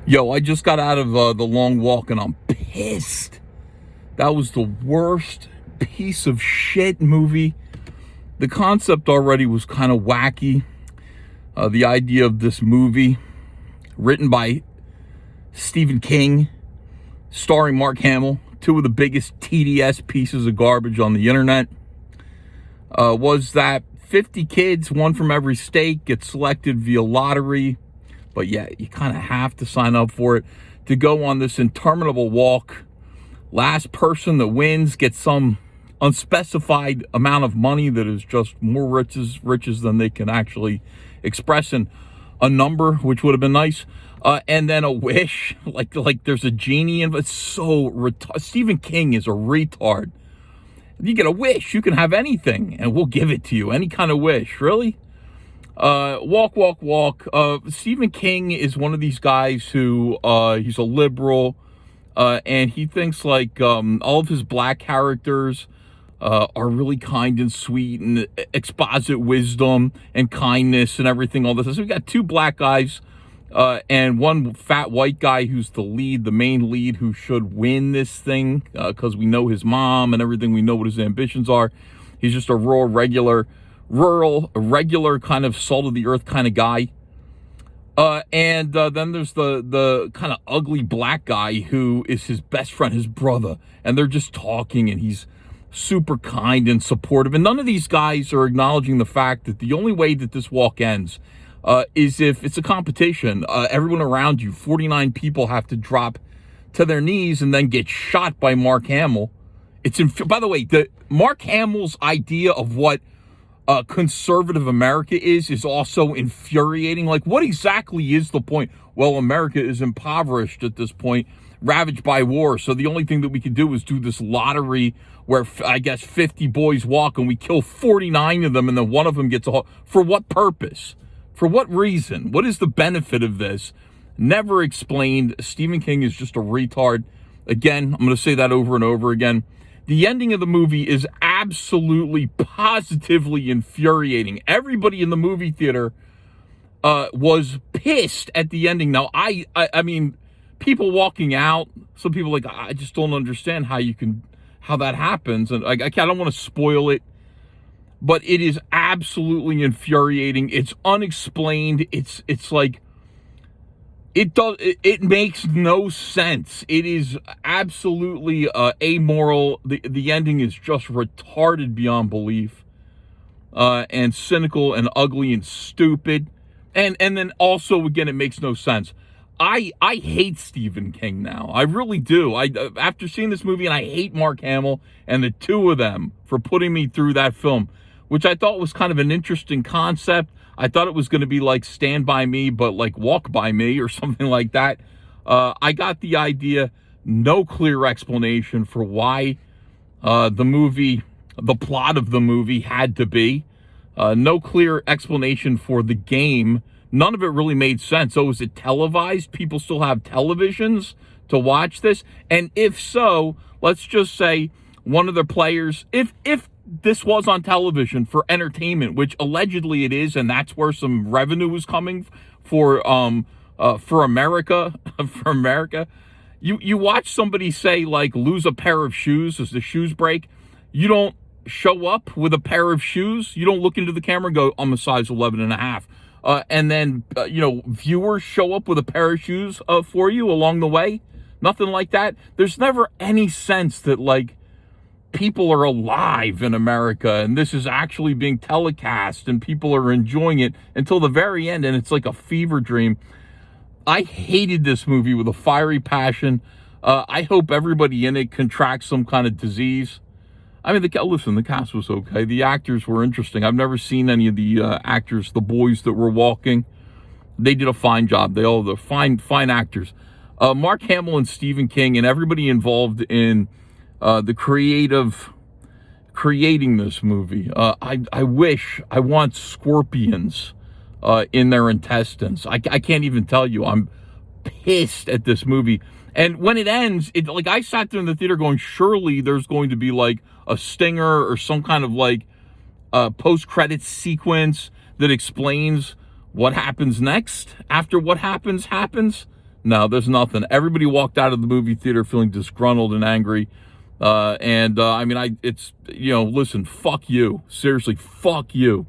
Yo, I just got out of the long walk and I'm pissed. That was the worst piece of shit movie. The concept already was kind of wacky. The idea of this movie, written by Stephen King, starring Mark Hamill, two of the biggest TDS pieces of garbage on the internet, was that 50 kids, one from every state, get selected via lottery. But yeah, you kind of have to sign up for it to go on this interminable walk. Last person that wins gets some unspecified amount of money that is just more riches than they can actually express in a number, which would have been nice. And then a wish, like there's a genie, and it's so retarded. Stephen King is a retard. You get a wish, you can have anything, and we'll give it to you. Any kind of wish, really? Walk. Stephen King is one of these guys who, he's a liberal, and he thinks like, all of his black characters, are really kind and sweet and exposit wisdom and kindness and everything, all this. So we got two black guys, and one fat white guy who's the main lead, who should win this thing, because we know his mom and everything. We know what his ambitions are. He's just a regular kind of salt of the earth kind of guy. And then there's the kind of ugly black guy who is his best friend, his brother, and they're just talking, and he's super kind and supportive. And none of these guys are acknowledging the fact that the only way that this walk ends is if it's a competition. Everyone around you, 49 people, have to drop to their knees and then get shot by Mark Hamill. By the way, Mark Hamill's idea of what conservative America is also infuriating. Like, what exactly is the point? Well, America is impoverished at this point, ravaged by war. So the only thing that we can do is do this lottery where I guess 50 boys walk and we kill 49 of them, and then one of them gets for what purpose? For what reason? What is the benefit of this? Never explained. Stephen King is just a retard. Again, I'm going to say that over and over again. The ending of the movie is absolutely, positively infuriating. Everybody in the movie theater was pissed at the ending. Now, I mean, people walking out, some people like, I just don't understand how that happens. And I don't want to spoil it, but it is absolutely infuriating. It's unexplained. It's like, it makes no sense. It is absolutely amoral. The ending is just retarded beyond belief, and cynical and ugly and stupid. And then also, again, it makes no sense. I hate Stephen King now. I really do. After seeing this movie, and I hate Mark Hamill and the two of them for putting me through that film, which I thought was kind of an interesting concept. I thought it was going to be like Stand By Me, but like Walk By Me or something like that. I got the idea. No clear explanation for why the plot of the movie had to be. No clear explanation for the game. None of it really made sense. So is it televised? People still have televisions to watch this? And if so, let's just say one of the players, if this was on television for entertainment, which allegedly it is, and that's where some revenue is coming for America, for America. You watch somebody say, like, lose a pair of shoes as the shoes break. You don't show up with a pair of shoes. You don't look into the camera and go, I'm a size 11 and a half. And then, viewers show up with a pair of shoes for you along the way. Nothing like that. There's never any sense that, like, people are alive in America and this is actually being telecast and people are enjoying it until the very end, and it's like a fever dream. I hated this movie with a fiery passion. I hope everybody in it contracts some kind of disease. I mean, the cast was okay. The actors were interesting. I've never seen any of the actors, the boys that were walking. They did a fine job. They're fine actors. Mark Hamill and Stephen King and everybody involved in the creating this movie. I want scorpions in their intestines. I can't even tell you. I'm pissed at this movie. And when it ends, I sat there in the theater going, surely there's going to be like a stinger or some kind of like post-credits sequence that explains what happens next after what happens. No, there's nothing. Everybody walked out of the movie theater feeling disgruntled and angry. I mean, it's, listen, fuck you. Seriously, fuck you.